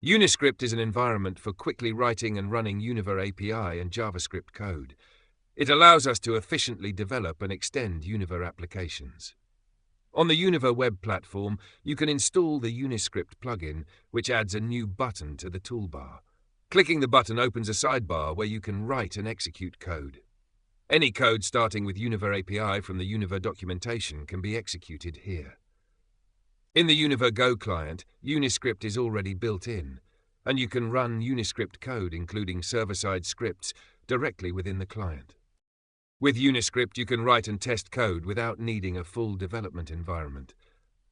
Uniscript is an environment for quickly writing and running Univer API and JavaScript code. It allows us to efficiently develop and extend Univer applications. On the Univer web platform, you can install the Uniscript plugin, which adds a new button to the toolbar. Clicking the button opens a sidebar where you can write and execute code. Any code starting with Univer API from the Univer documentation can be executed here. In the Univer Go client, Uniscript is already built in, and you can run Uniscript code, including server-side scripts, directly within the client. With Uniscript, you can write and test code without needing a full development environment.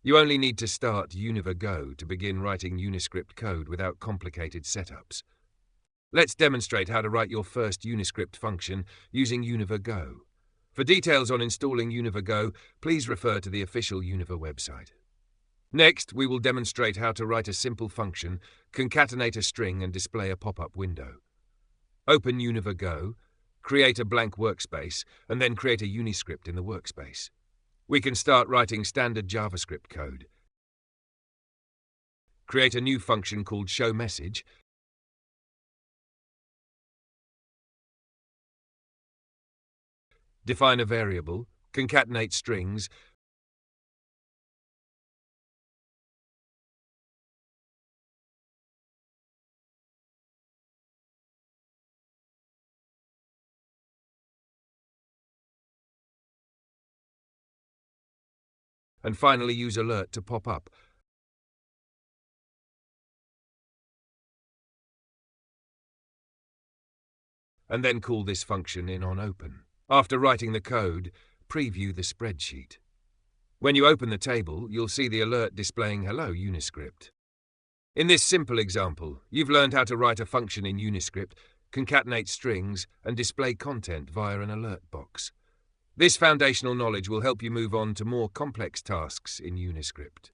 You only need to start Univer Go to begin writing Uniscript code without complicated setups. Let's demonstrate how to write your first Uniscript function using Univer Go. For details on installing Univer Go, please refer to the official Univer website. Next, we will demonstrate how to write a simple function, concatenate a string and display a pop-up window. Open Univer Go, create a blank workspace, and then create a Uniscript in the workspace. We can start writing standard JavaScript code. Create a new function called showMessage. Define a variable, concatenate strings, and finally use alert to pop up. And then call this function in on open. After writing the code, preview the spreadsheet. When you open the table, you'll see the alert displaying Hello Uniscript. In this simple example, you've learned how to write a function in Uniscript, concatenate strings, and display content via an alert box. This foundational knowledge will help you move on to more complex tasks in Uniscript.